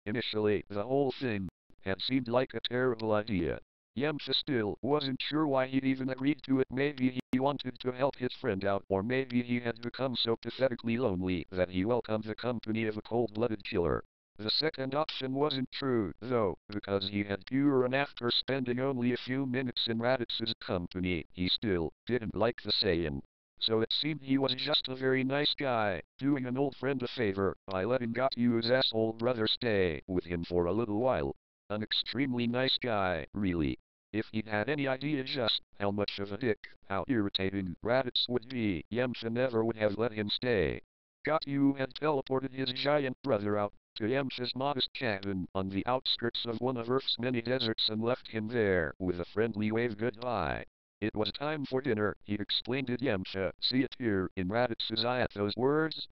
Initially, the whole thing had seemed like a terrible idea. Yamcha still wasn't sure why he'd even agreed to it. Maybe he wanted to help his friend out, or maybe he had become so pathetically lonely that he welcomed the company of a cold-blooded killer. The second option wasn't true, though, because he had pure, and after spending only a few minutes in Raditz' company, he still didn't like the Saiyan. So it seemed he was just a very nice guy, doing an old friend a favor by letting Gatu's asshole brother stay with him for a little while. An extremely nice guy, really. If he'd had any idea just how much of a dick, how irritating Raditz would be, Yamcha never would have let him stay. Gatu had teleported his giant brother out to Yamcha's modest cabin on the outskirts of one of Earth's many deserts and left him there with a friendly wave goodbye. It was time for dinner, he explained to Yamcha. See a tear in Raditz's eye at those words?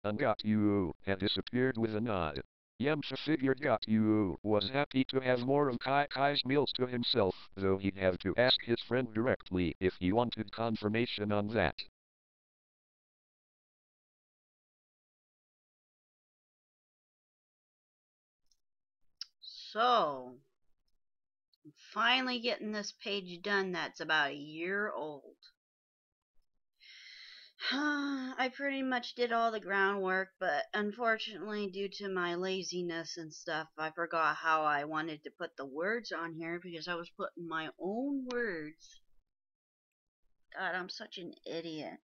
And Gatu had disappeared with a nod. Yamcha figured Gatu was happy to have more of Kai's meals to himself, though he'd have to ask his friend directly if he wanted confirmation on that. So, I'm finally getting this page done that's about a year old. I pretty much did all the groundwork, but unfortunately, due to my laziness and stuff, I forgot how I wanted to put the words on here because I was putting my own words. God, I'm such an idiot.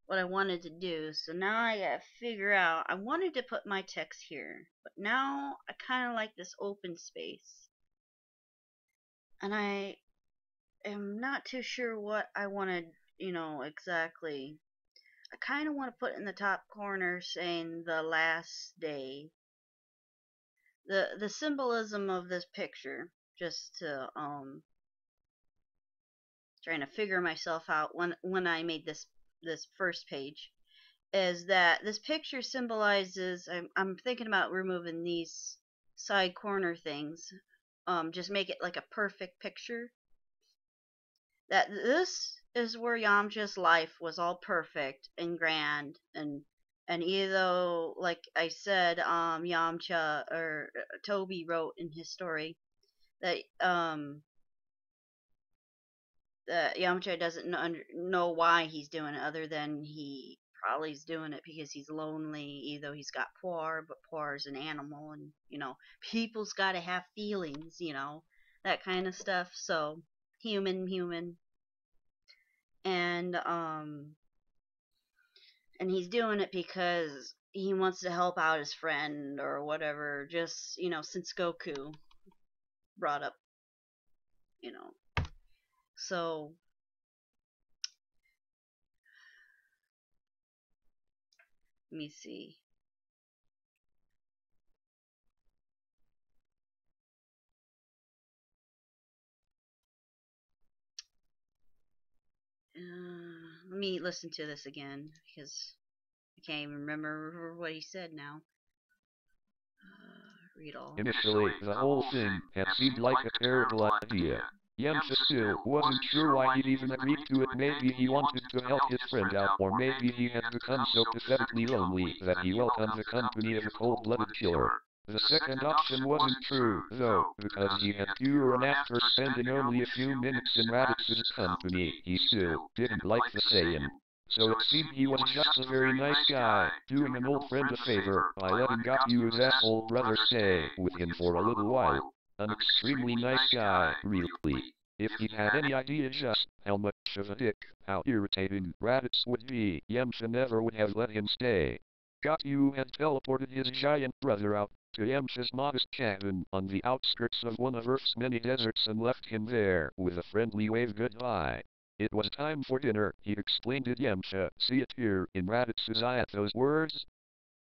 What I wanted to do. So now I gotta figure out. I wanted to put my text here, but now I kind of like this open space. And I am not too sure what I want to, exactly. I kind of want to put in the top corner saying the last day. The symbolism of this picture, just to trying to figure myself out when I made this first page, is that this picture symbolizes. I'm thinking about removing these side corner things. Just make it like a perfect picture. That this is where Yamcha's life was all perfect and grand, and either, like I said, Yamcha or Toby wrote in his story that that Yamcha doesn't know why he's doing it, other than he probably is doing it because he's lonely. Either he's got Poir, but Poir's an animal, and people's got to have feelings, that kind of stuff. So human, and and he's doing it because he wants to help out his friend or whatever. Just since Goku brought up, you know. So let me see. Let me listen to this again because I can't even remember what he said now. Read all. Initially, the whole thing had seemed like a terrible idea. Yamcha still wasn't sure why he'd even agreed to it. Maybe he wanted to help his friend out, or maybe he had become so pathetically lonely that he welcomed the company of a cold-blooded killer. The second option wasn't true, though, because he had pure, and after spending only a few minutes in Raditz's company, he still didn't like the Saiyan. So it seemed he was just a very nice guy, doing an old friend a favor by letting Gatu's asshole brother stay with him for a little while. An extremely nice guy, really. If he'd had any idea just how much of a dick, how irritating Raditz would be, Yamcha never would have let him stay. Gatu had teleported his giant brother out to Yamcha's modest cabin on the outskirts of one of Earth's many deserts and left him there with a friendly wave goodbye. It was time for dinner, he explained to Yamcha. See a tear in Raditz's eye at those words?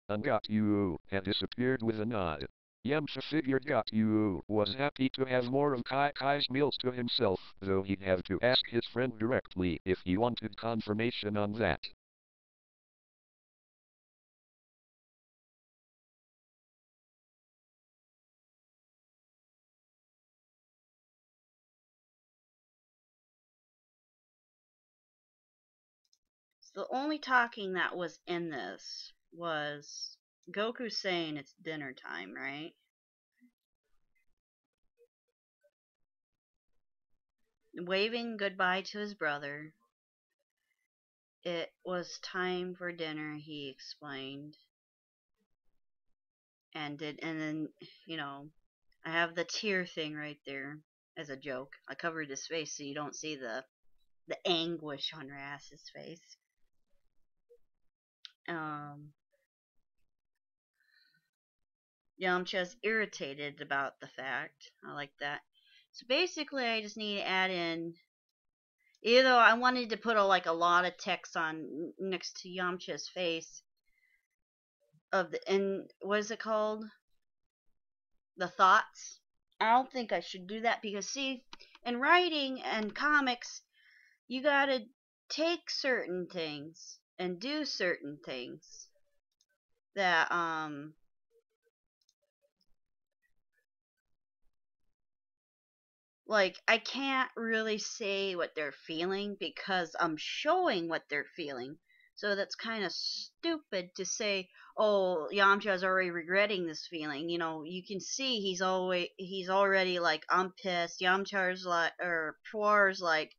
And Gatu had disappeared with a nod. Yamcha figured Gatu was happy to have more of Kai's meals to himself, though he'd have to ask his friend directly if he wanted confirmation on that. So the only talking that was in this was Goku's saying it's dinner time, right? Waving goodbye to his brother. It was time for dinner, he explained. And then, you know, I have the tear thing right there as a joke. I covered his face so you don't see the anguish on Rass's face. Yamcha's irritated about the fact. I like that. So basically, I just need to add in. Even though I wanted to put a lot of text on next to Yamcha's face of the and what is it called? The thoughts. I don't think I should do that because see, in writing and comics, you gotta take certain things and do certain things that like I can't really say what they're feeling because I'm showing what they're feeling. So that's kind of stupid to say, "Oh, Yamcha's already regretting this feeling." You know, you can see he's already like, "I'm pissed." Yamcha's like, or Puar's like,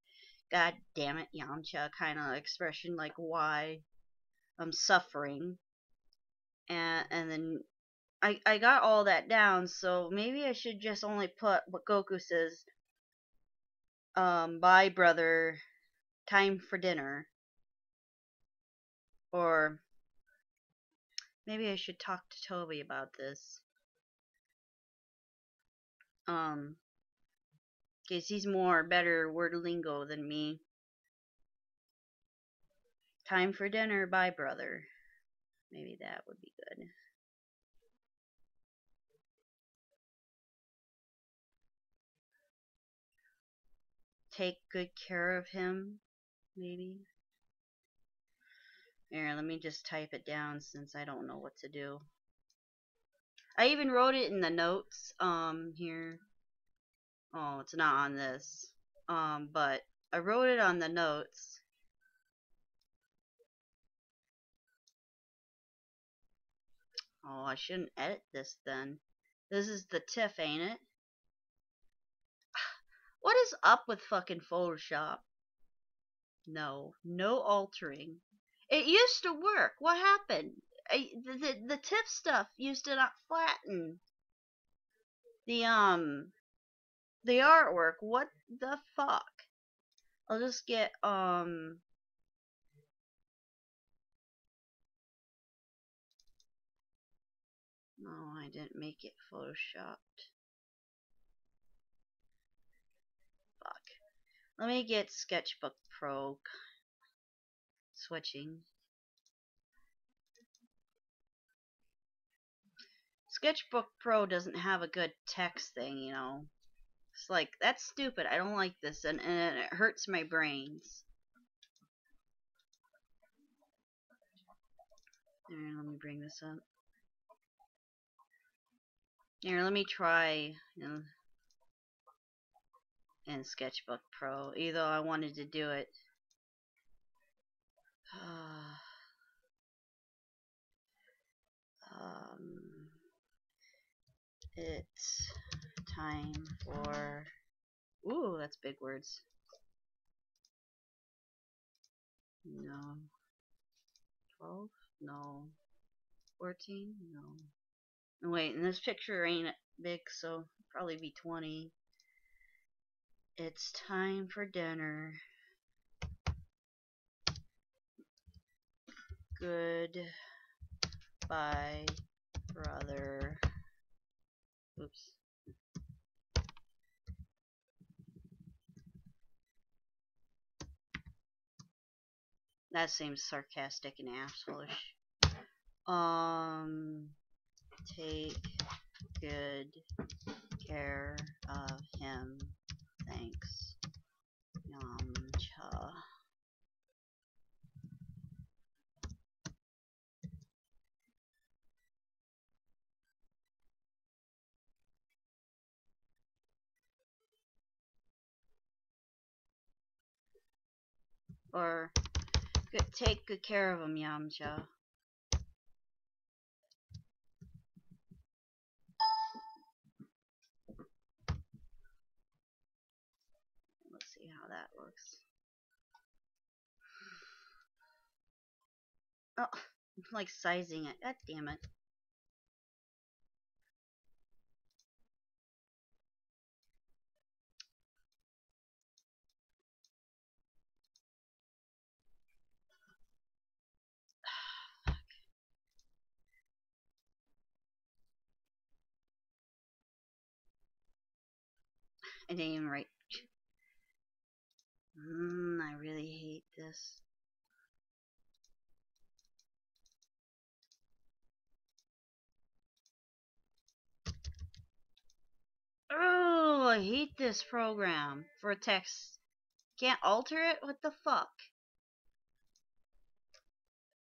"God damn it, Yamcha," kind of expression like, "Why I'm suffering." And then I got all that down, so maybe I should just only put what Goku says. Bye, brother. Time for dinner. Or maybe I should talk to Toby about this. Um, because he's more better word lingo than me. Time for dinner. Bye, brother. Maybe that would be good. Take good care of him. Maybe. Here, let me just type it down since I don't know what to do. I even wrote it in the notes. Here. Oh, it's not on this. But I wrote it on the notes. Oh, I shouldn't edit this then. This is the TIFF, ain't it? What is up with fucking Photoshop? No, no altering. It used to work. What happened? The TIFF stuff used to not flatten the the artwork. What the fuck? I'll just get No, I didn't make it photoshopped. Fuck. Let me get Sketchbook Pro switching. Sketchbook Pro doesn't have a good text thing, you know. It's like, that's stupid. I don't like this, and it hurts my brains. Here, let me bring this up. Here, let me try in Sketchbook Pro, even though I wanted to do it. It's time for. Ooh, that's big words. No. 12? No. 14? No. Wait, and this picture ain't big, so probably be 20. It's time for dinner. Goodbye, brother. Oops. That seems sarcastic and assholeish. Take good care of him. Thanks. Yamcha. Or take good care of him, Yamcha. looks. Oh, I'm like sizing it. God damn it. I didn't even write. I really hate this. Oh, I hate this program for text. Can't alter it? What the fuck?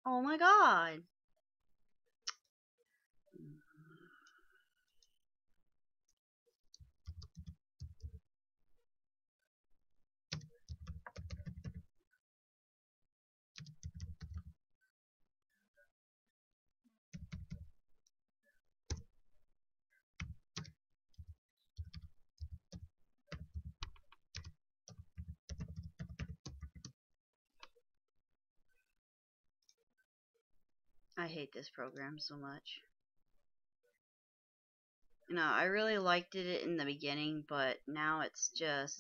Oh my god. I hate this program so much. You know, I really liked it in the beginning, but now it's just,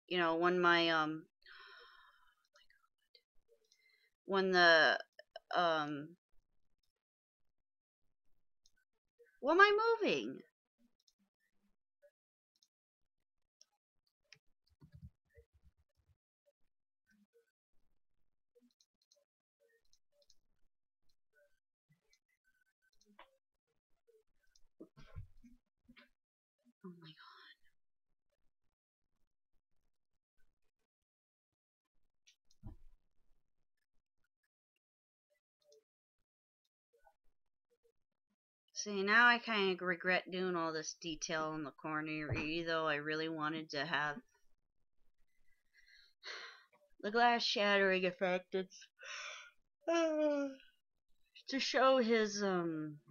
you know, when the what am I moving? Oh my god. See, now I kind of regret doing all this detail in the corner, even though I really wanted to have the glass shattering effect. It's to show his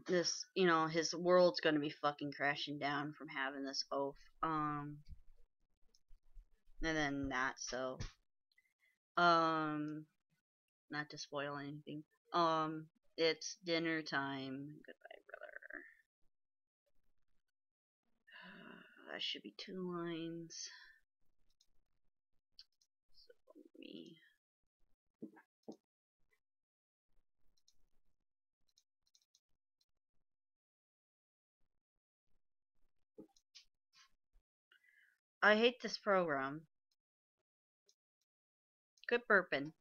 his world's gonna be fucking crashing down from having this oath. And then that, so not to spoil anything. It's dinner time. Goodbye, brother. That should be 2 lines. So me. I hate this program. Good burping.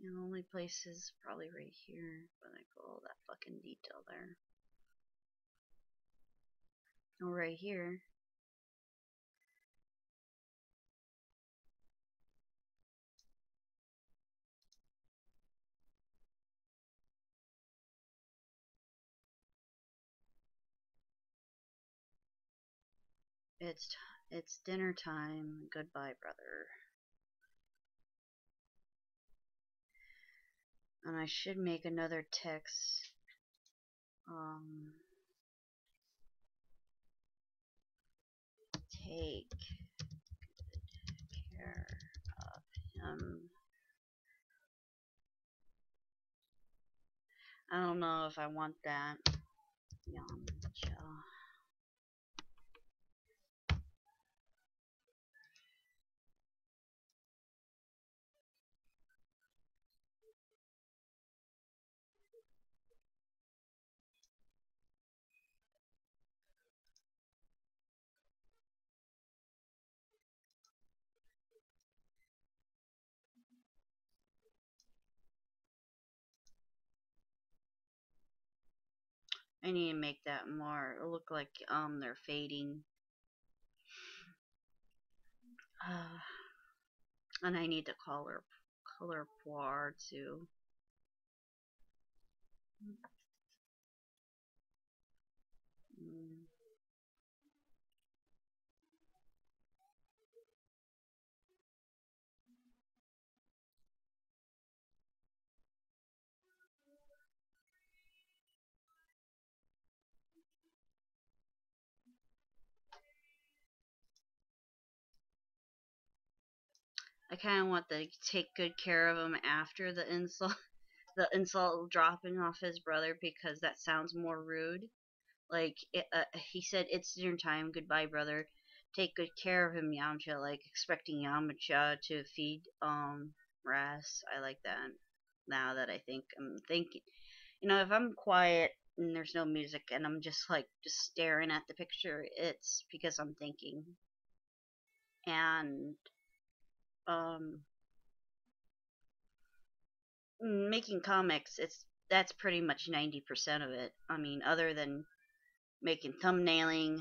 The only place is probably right here, but I put all that fucking detail there. Oh, right here. It's dinner time. Goodbye, brother. And I should make another text. Take care of him. I don't know if I want that. Yamcha. I need to make that more look like they're fading. And I need to color pour too. I kind of want to take good care of him after the insult, the insult dropping off his brother because that sounds more rude. Like he said, "It's dinner time. Goodbye, brother. Take good care of him, Yamcha." Like expecting Yamcha to feed Ras. I like that. Now that I'm thinking, if I'm quiet and there's no music and I'm just staring at the picture, it's because I'm thinking. And um, making comics, that's pretty much 90% of it. I mean, other than making thumbnailing,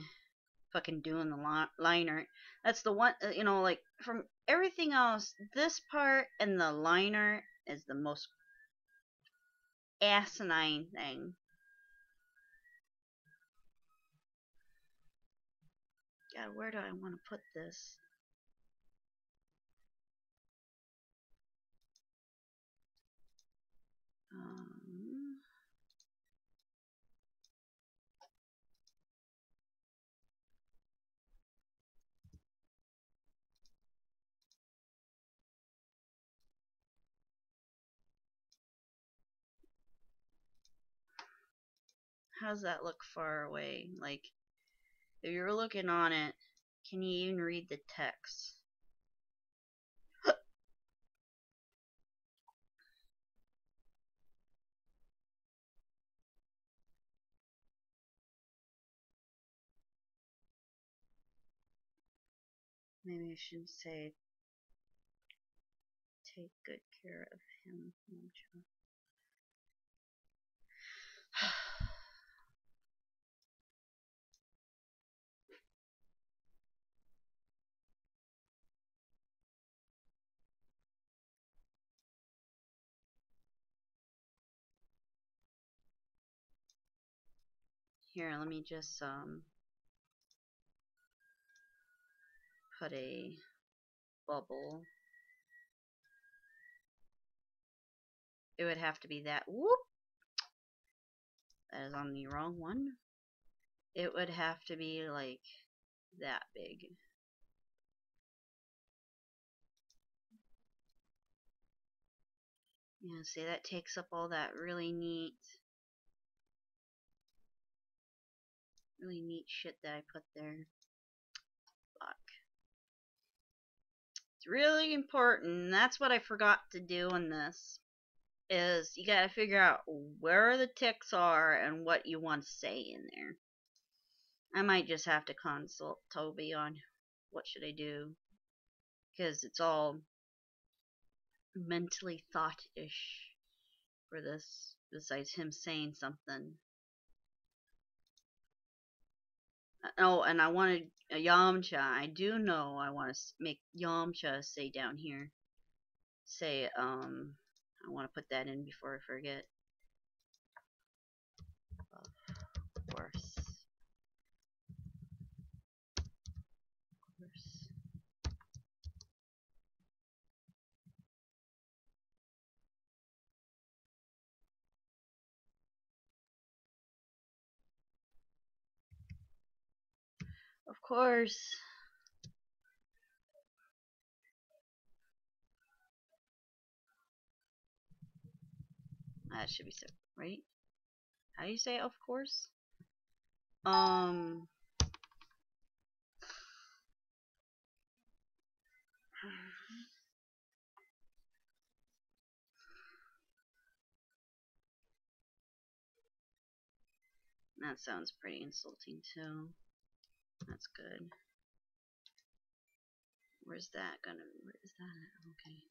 fucking doing the liner. That's the one, like from everything else, this part and the liner is the most asinine thing. God, where do I want to put this? Um, how's that look far away? Like, if you're looking on it, can you even read the text? Maybe I should say, take good care of him. Here, let me just put a bubble. It would have to be that. Whoop! That is on the wrong one. It would have to be like that big. Yeah, see, that takes up all that really neat shit that I put there. Fuck. It's really important. That's what I forgot to do in this. Is you gotta figure out where the ticks are and what you want to say in there. I might just have to consult Toby on what should I do, because it's all mentally thought-ish for this, besides him saying something. Oh, and I wanted a Yamcha. I do know I want to make Yamcha say down here. Say, I want to put that in before I forget. Of course. Of course. That should be simple, right? How do you say of course? That sounds pretty insulting too. That's good. Where is that? Okay.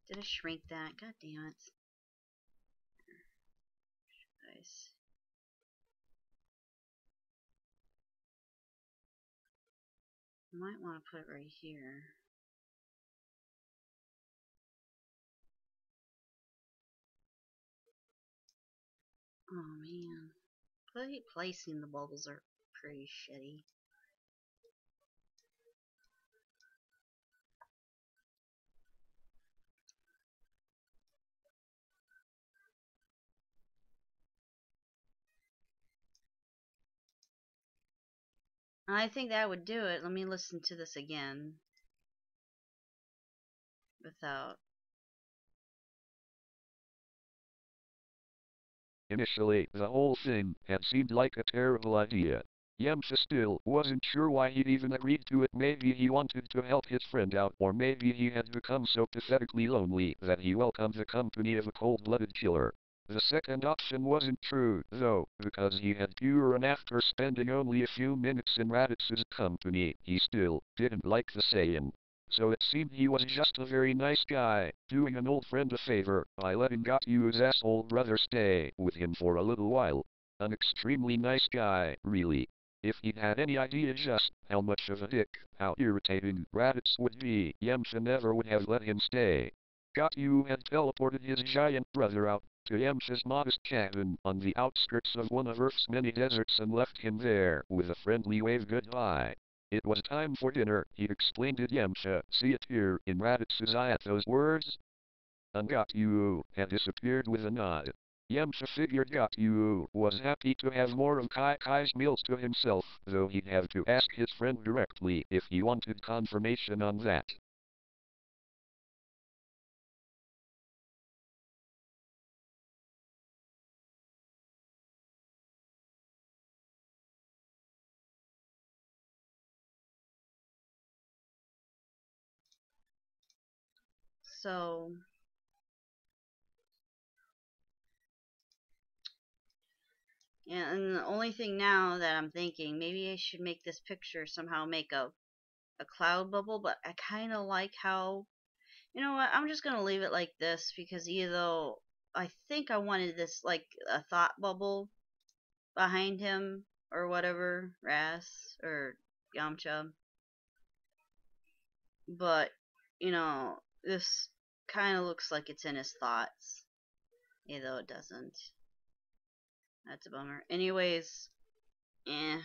Did I shrink that? God damn it. Nice. I might want to put it right here. Oh man. Placing the bubbles are pretty shitty. I think that would do it. Let me listen to this again without. Initially, the whole thing had seemed like a terrible idea. Yamcha still wasn't sure why he'd even agreed to it. Maybe he wanted to help his friend out, or maybe he had become so pathetically lonely that he welcomed the company of a cold-blooded killer. The second option wasn't true, though, because he had pure and after spending only a few minutes in Raditz' company, he still didn't like the Saiyan. So it seemed he was just a very nice guy, doing an old friend a favor by letting Goku's asshole brother stay with him for a little while. An extremely nice guy, really. If he'd had any idea just how much of a dick, how irritating Raditz would be, Yamcha never would have let him stay. Goku had teleported his giant brother out to Yamcha's modest cabin on the outskirts of one of Earth's many deserts and left him there with a friendly wave goodbye. It was time for dinner, he explained to Yamcha. See it here in Raditz's eye at those words? And Goku had disappeared with a nod. Yamcha figured Goku was happy to have more of Kai's meals to himself, though he'd have to ask his friend directly if he wanted confirmation on that. So, yeah, and the only thing now that I'm thinking, maybe I should make this picture somehow make a cloud bubble, but I kind of like how, you know what, I'm just going to leave it like this because either though I think I wanted this like a thought bubble behind him or whatever, Ras or Yamcha, but, this kind of looks like it's in his thoughts, even though it doesn't. That's a bummer. Anyways, eh.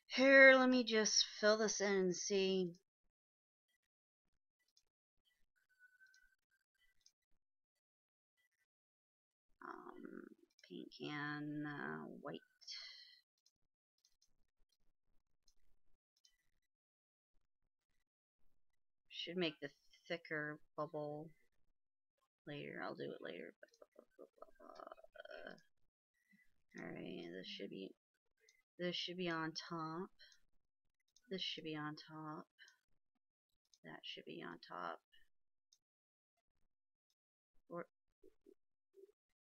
Here, let me just fill this in and see. Paint can, white. Should make the thicker bubble later. I'll do it later. Alright, this should be on top. This should be on top. That should be on top. Where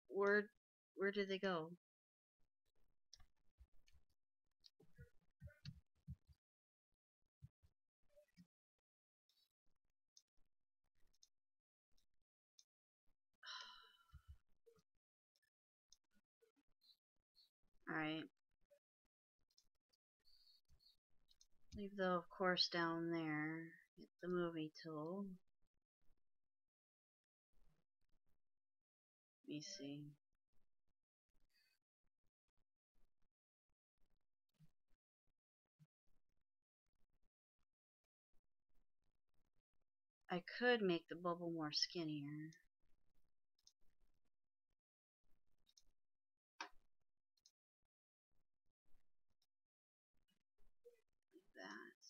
where where did they go? Alright. Leave the of course down there. Get the movie tool. Let me see. I could make the bubble more skinnier. Like that.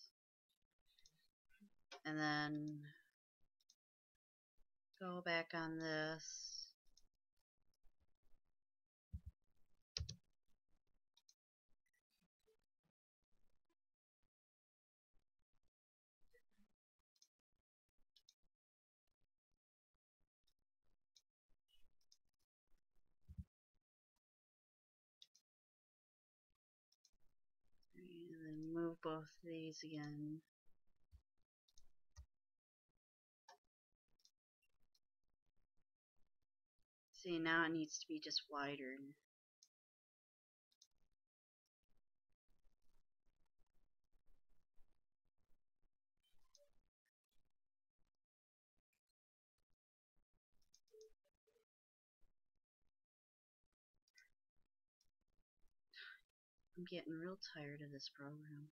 And then go back on this. And then move both of these again. See, now it needs to be just wider. I'm getting real tired of this program.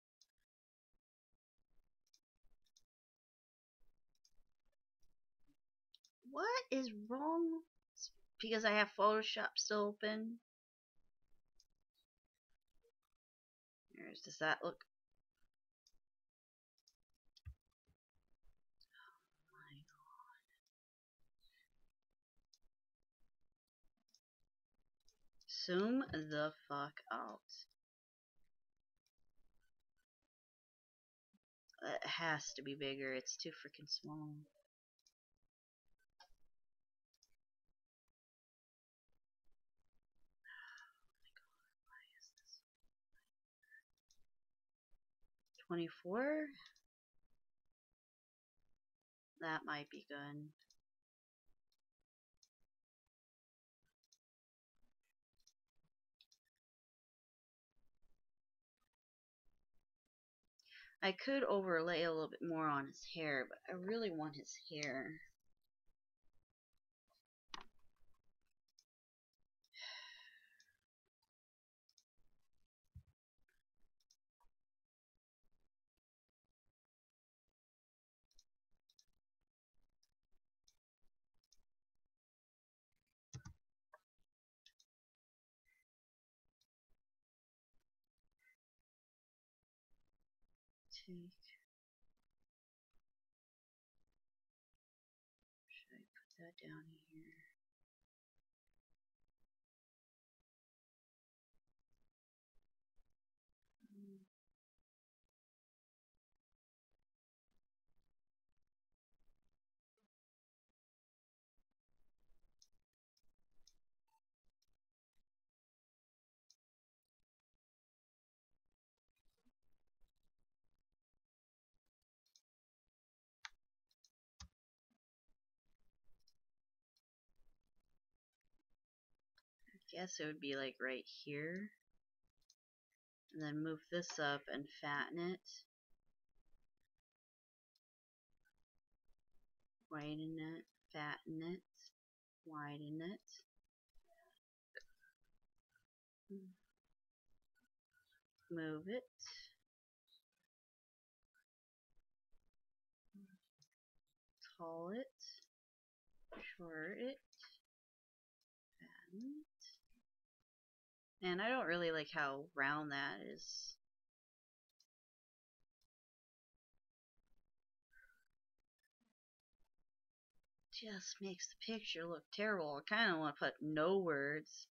What is wrong? because I have Photoshop still open. Does that look? Oh my God. Zoom the fuck out. It has to be bigger. It's too freaking small. Why is this? 24? That might be good. I could overlay a little bit more on his hair, but I really want his hair. Should I put that down here? I guess it would be like right here. And then move this up and fatten it. Widen it, fatten it, widen it. Move it. Tall it. Short it. Fatten it. And I don't really like how round that is. Just makes the picture look terrible. I kind of want to put no words.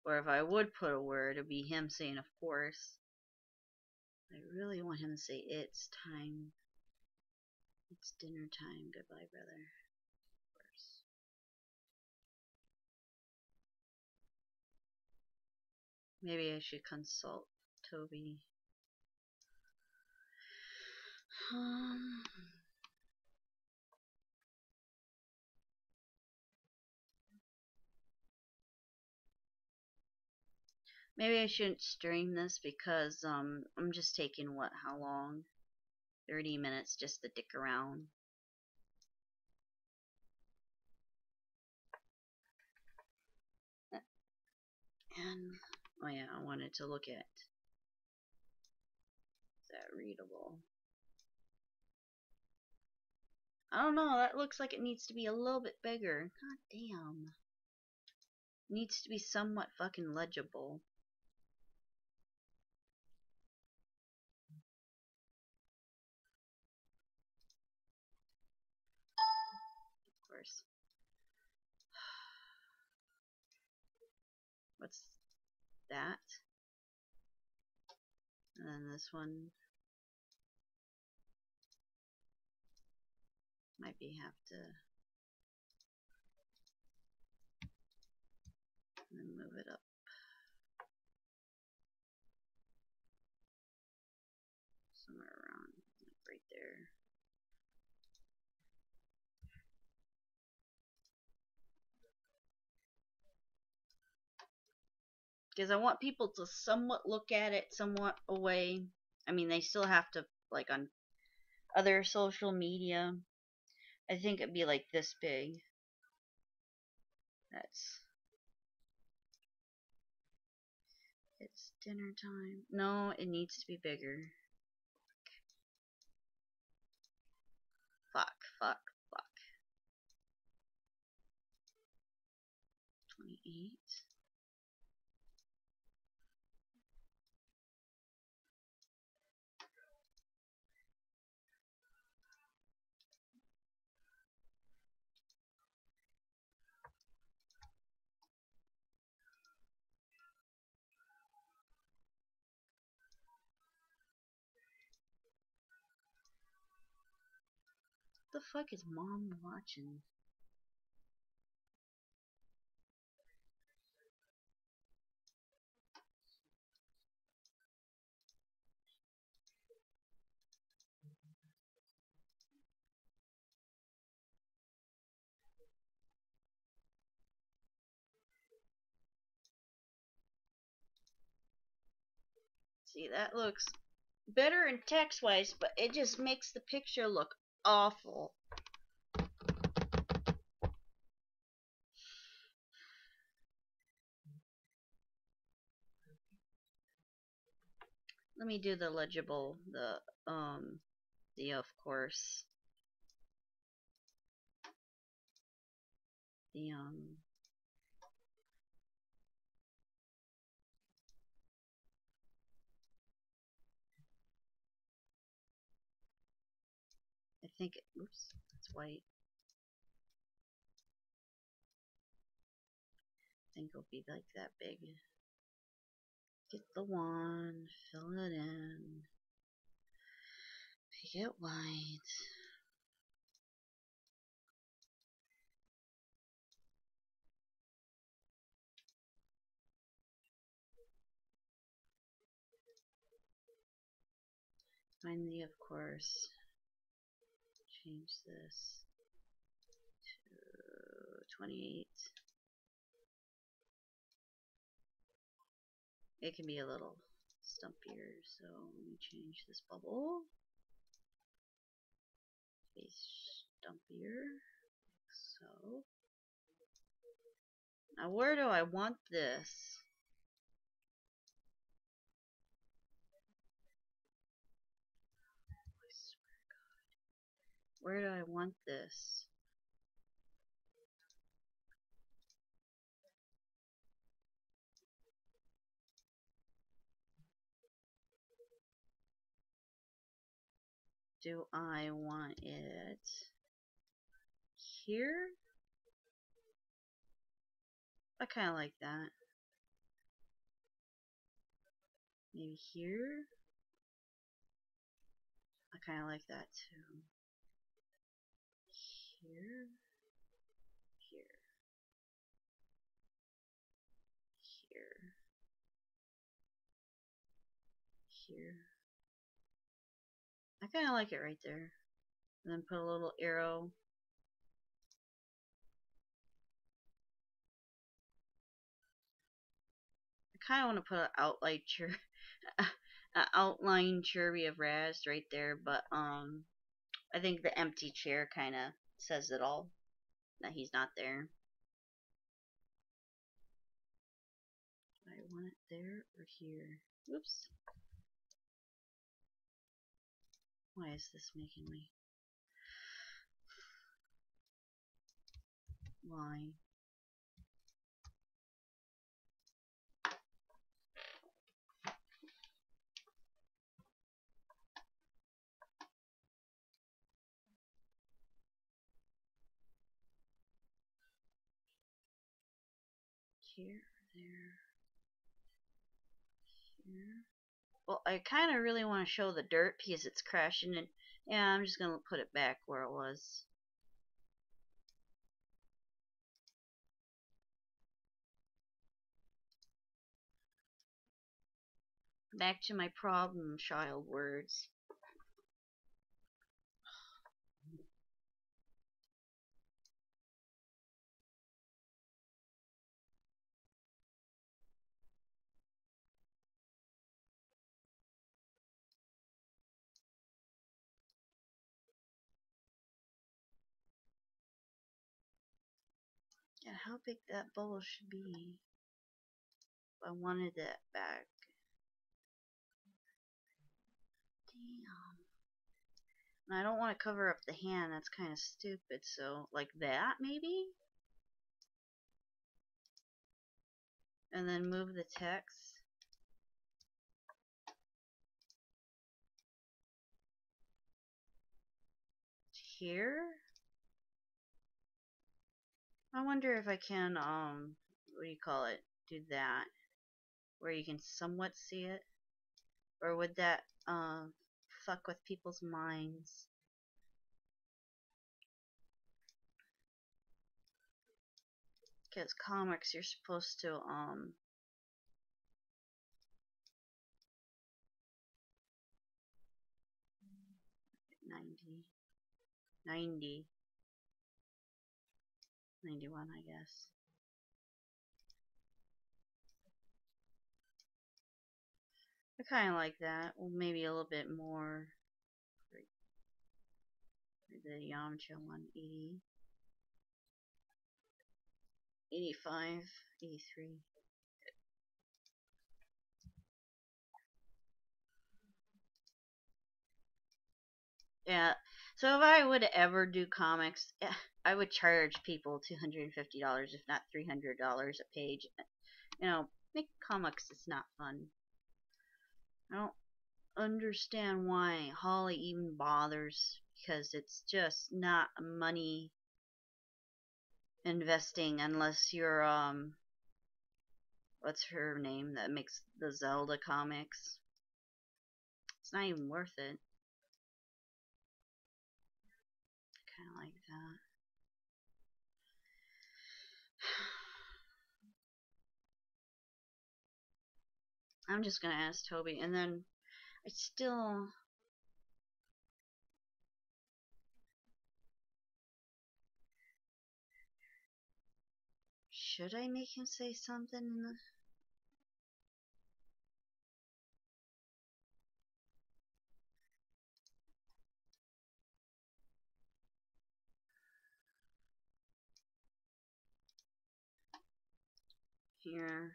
Or if I would put a word, it would be him saying, of course. I really want him to say, it's time. It's dinner time. Goodbye, brother. Of course. Maybe I should consult Toby. Maybe I shouldn't stream this because I'm just taking how long? 30 minutes just to dick around. And oh yeah, I wanted to look at, is that readable? I don't know, that looks like it needs to be a little bit bigger. God damn. It needs to be somewhat fucking legible. Of course. What's that? And then this one might be have to and then move it up somewhere around like right there. Because I want people to somewhat look at it somewhat away. I mean, they still have to, like on other social media, I think it'd be like this big. It's dinner time. No, it needs to be bigger. Fuck, fuck, fuck. 28. The fuck is mom watching? See, that looks better in text wise, but it just makes the picture look awful. Let me do the legible, the of course, the I think, oops, that's white. I think it'll be like that big. Get the wand, fill it in, make it white. Finally, of course, change this to 28. It can be a little stumpier, so let me change this bubble. Be stumpier, like so. Now, where do I want this? Where do I want this? Do I want it here? I kind of like that. Maybe here? I kind of like that too. Here? Here. Here. Here. I kind of like it right there. And then put a little arrow. I kind of want to put an outline cherry of Raz right there, but I think the empty chair kind of says it all, that he's not there. Do I want it there or here? Whoops. Why is this making me line? Here, there, here. Well, I kind of really want to show the dirt because it's crashing, and yeah, I'm just gonna put it back where it was. Back to my problem child words. Yeah, how big that bubble should be. If I wanted that back. Damn. And I don't want to cover up the hand, that's kind of stupid, so like that maybe? and then move the text here. I wonder if I can what do you call it? Do that where you can somewhat see it, or would that fuck with people's minds? Because comics, you're supposed to 90, 90, 91, I guess. I kind of like that. Well, maybe a little bit more for the Yamcha one. 80, 85, 83. Yeah. So if I would ever do comics, I would charge people $250, if not $300 a page. You know, make comics is not fun. I don't understand why Holly even bothers, because it's just not money investing unless you're what's her name that makes the Zelda comics. It's not even worth it. Kind of like that. I'm just gonna ask Toby, and then I still. Should I make him say something in the. Here.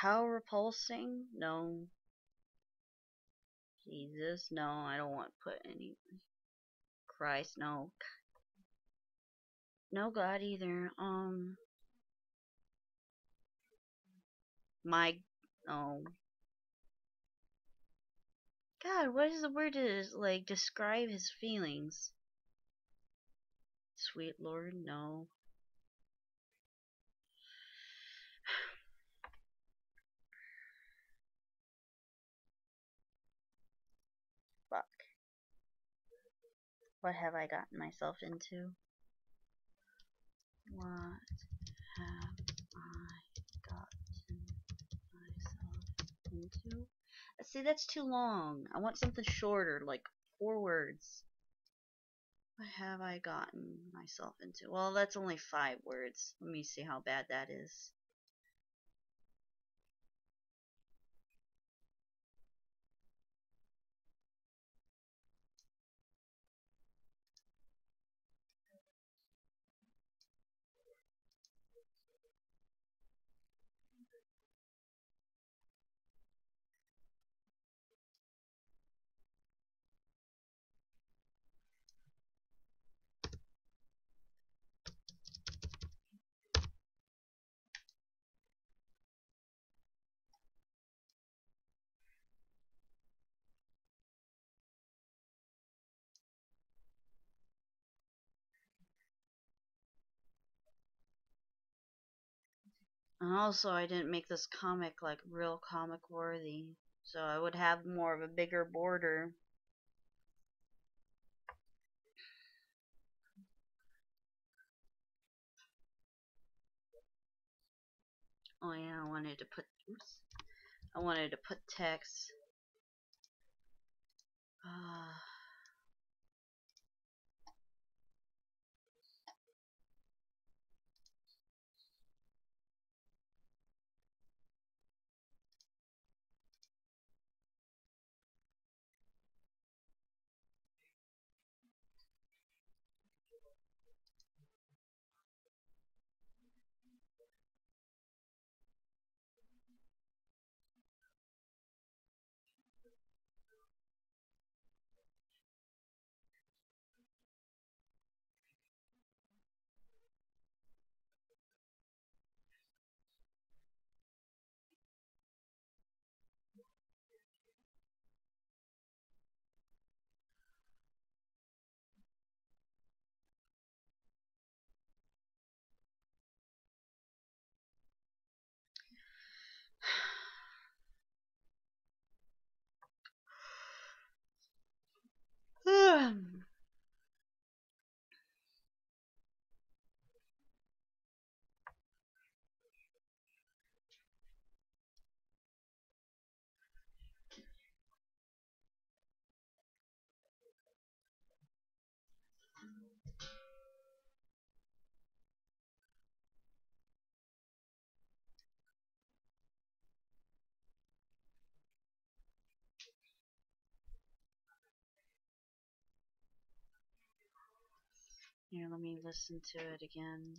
How repulsing? No. Jesus, no, I don't want to put any. Christ, no. No God either. My. Oh. God, what is the word to, like, describe his feelings? Sweet Lord, no. Fuck. What have I gotten myself into? What have I gotten myself into? See, that's too long. I want something shorter, like 4 words. What have I gotten myself into? Well, that's only 5 words. Let me see how bad that is. And also, I didn't make this comic like real comic worthy, so I would have more of a bigger border. Oh yeah, I wanted to put. Oops. I wanted to put text. Here, let me listen to it again.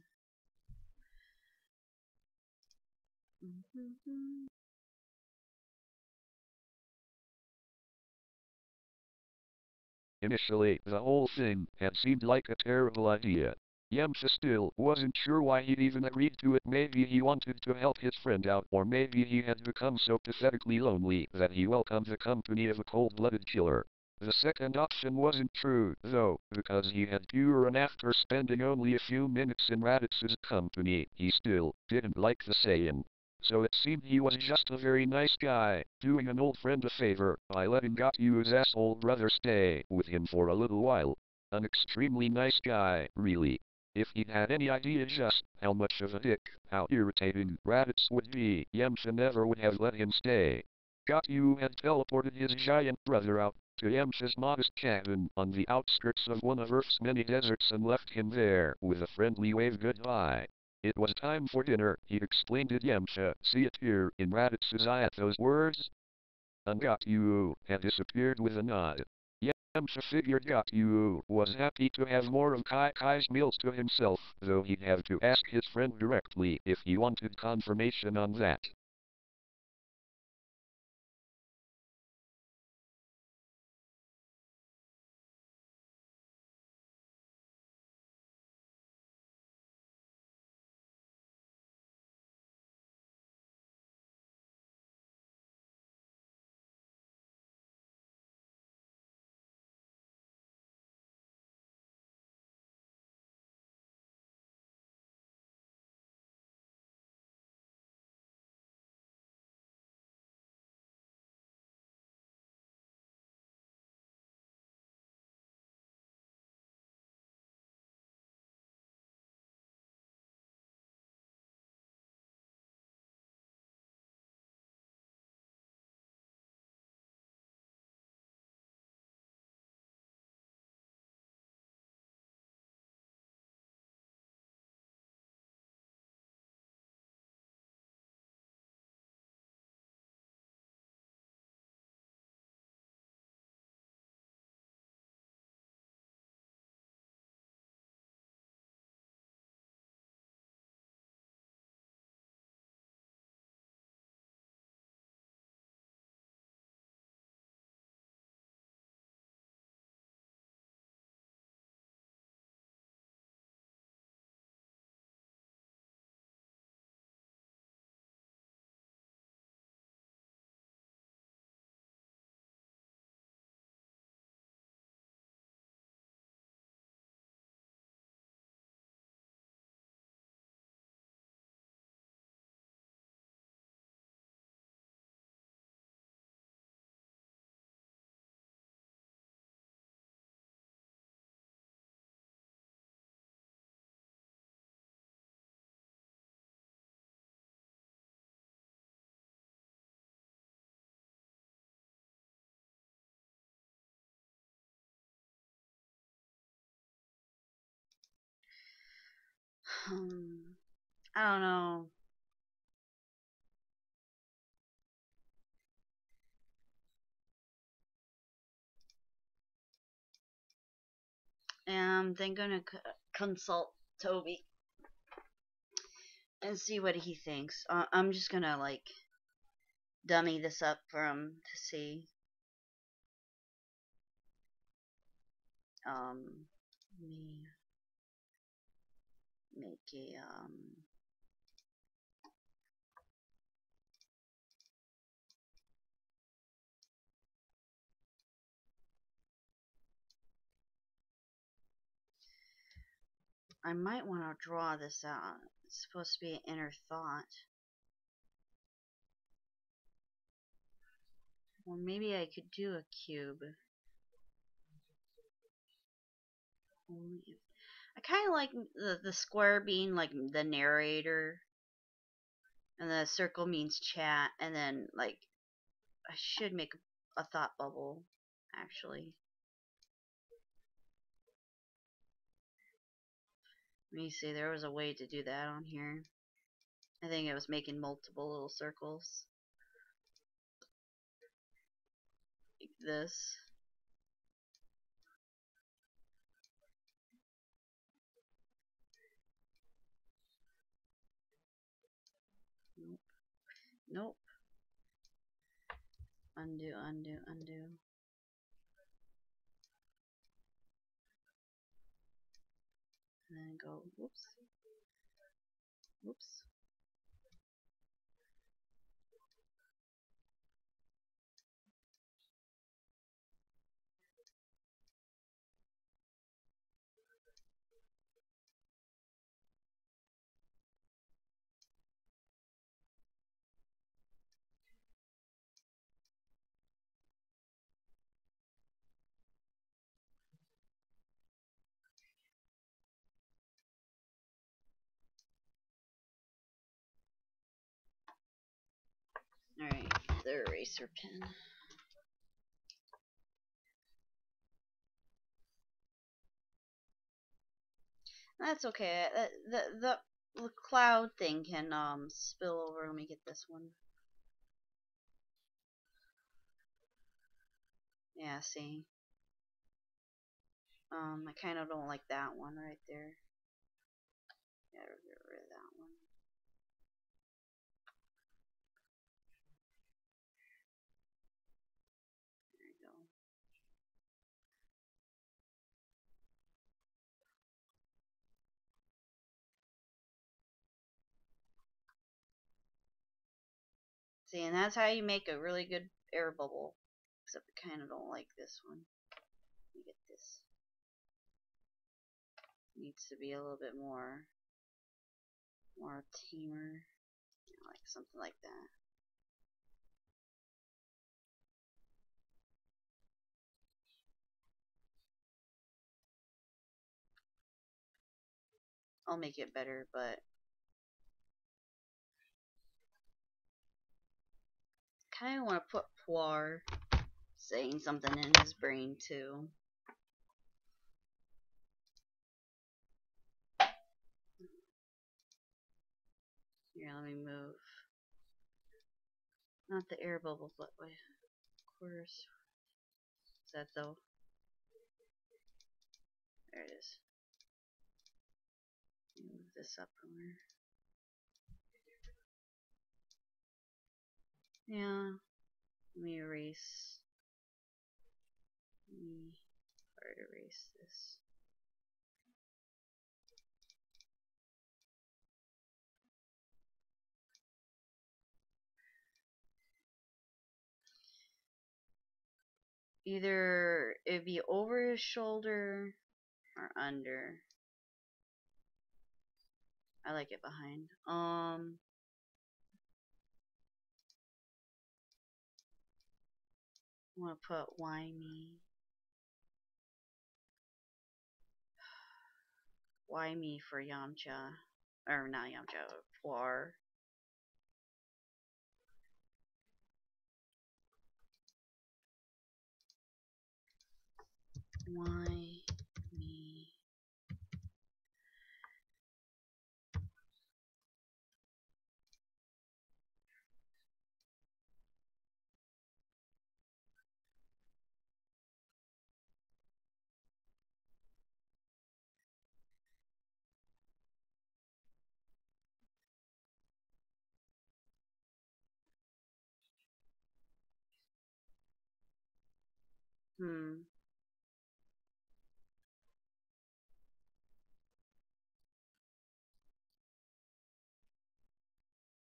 Initially, the whole thing had seemed like a terrible idea. Yamcha still wasn't sure why he'd even agreed to it. Maybe he wanted to help his friend out, or maybe he had become so pathetically lonely that he welcomed the company of a cold-blooded killer. The second option wasn't true, though, because he had pure and after spending only a few minutes in Raditz's company, he still didn't like the Saiyan. So it seemed he was just a very nice guy, doing an old friend a favor by letting Goku's asshole brother stay with him for a little while. An extremely nice guy, really. If he'd had any idea just how much of a dick, how irritating Raditz would be, Yamcha never would have let him stay. Goku had teleported his giant brother out to Yamcha's modest cabin on the outskirts of one of Earth's many deserts and left him there with a friendly wave goodbye. It was time for dinner, he explained to Yamcha. See it here in Raditz's eye at those words? And Goku had disappeared with a nod. Yamcha figured Goku was happy to have more of Kai Kai's meals to himself, though he'd have to ask his friend directly if he wanted confirmation on that. I don't know. And I'm gonna consult Toby and see what he thinks. I'm just gonna like dummy this up for him to see. Let me make a I might want to draw this out. It's supposed to be an inner thought. Or maybe I could do a cube. I kind of like the square being like the narrator, and the circle means chat, and then like I should make a thought bubble actually. Let me see, there was a way to do that on here. I think it was making multiple little circles like this. Nope. Undo, undo, undo. And then go, whoops. Whoops. Alright, the eraser pen. That's okay. The cloud thing can spill over. Let me get this one. Yeah, see. I kind of don't like that one right there. Gotta get rid of that one. There you go. See, and that's how you make a really good air bubble. Except I kind of don't like this one. Let me get this. Needs to be a little bit more tamer. You know, like something like that. I'll make it better, but kind of want to put Poir saying something in his brain too. Here, let me move. Not the air bubble, but wait. Quarters. Is that though? There it is. Move this up more. Yeah. Let me erase. Let me hard erase this. Either it'd be over his shoulder or under. I like it behind. I want to put why me. Why me for Yamcha? Or not Yamcha, Poir. Why me?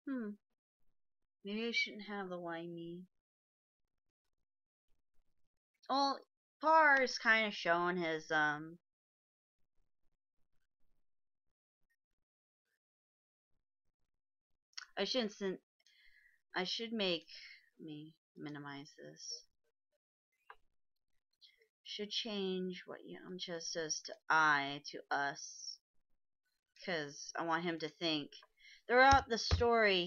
Hmm. Maybe I shouldn't have the why me. Well, Poir is kind of showing his I shouldn't send. I should make. Let me minimize this. Should change what Yamcha says to I to us, because I want him to think. Throughout the story,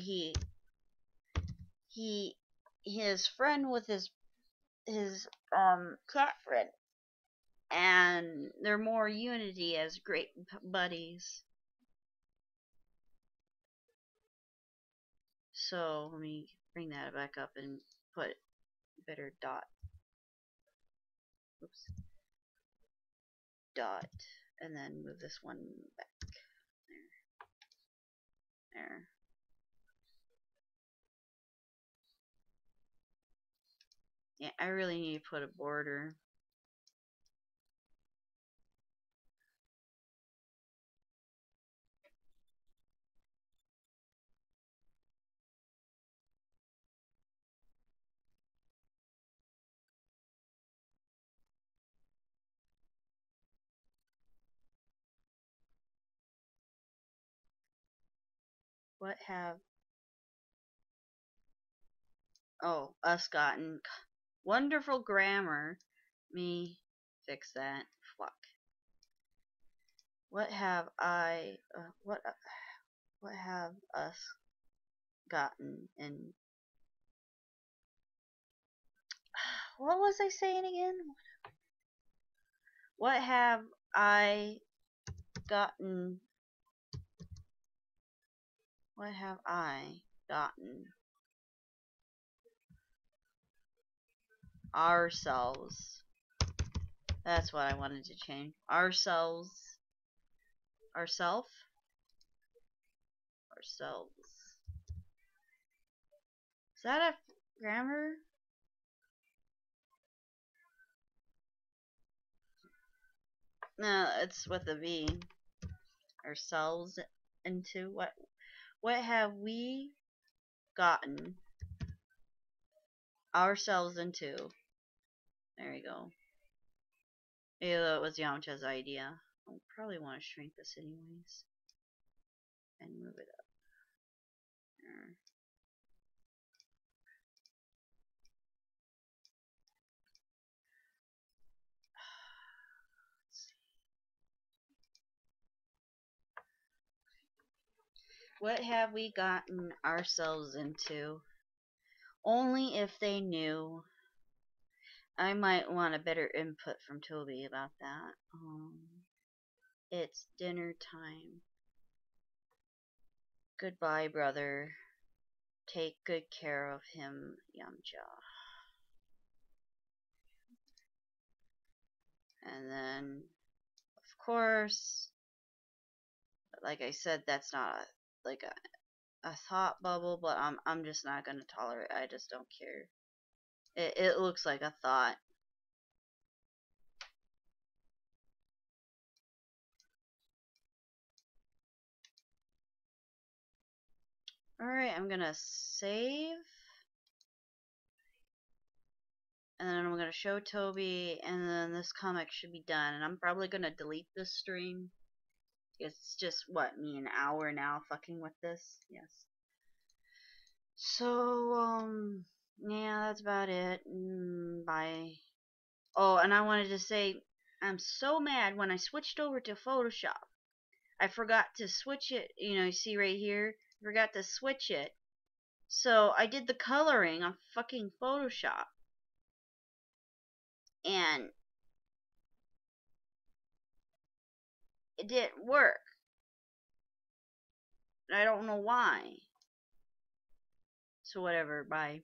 his friend with his cat friend, and they're more unity as great buddies. So let me bring that back up and put better dot. Oops. Dot, and then move this one back. There. I really need to put a border. What have us gotten? Wonderful grammar. Me fix that. Fuck. What have what have us gotten in? What was I saying again? What have I gotten? What have I gotten ourselves? That's what I wanted to change. Ourselves. Ourself. Ourselves. Is that a grammar? No, it's with a V. Ourselves into what? What have we gotten ourselves into? There you go. Yeah, that was Yamcha's idea. I'll probably want to shrink this anyways. And move it up. There. What have we gotten ourselves into? Only if they knew. I might want a better input from Toby about that. It's dinner time. Goodbye, brother. Take good care of him, Yamcha. And then, of course, like I said, that's not like a thought bubble, but I'm just not gonna tolerate it. I just don't care. It looks like a thought. Alright, I'm gonna save. And then I'm gonna show Toby, and then this comic should be done. And I'm probably gonna delete this stream. It's just, what, me an hour now fucking with this? Yes. So, yeah, that's about it. Bye. Oh, and I wanted to say, I'm so mad when I switched over to Photoshop. I forgot to switch it. You see right here? I forgot to switch it. So I did the coloring on fucking Photoshop. And it didn't work. I don't know why. So whatever, bye.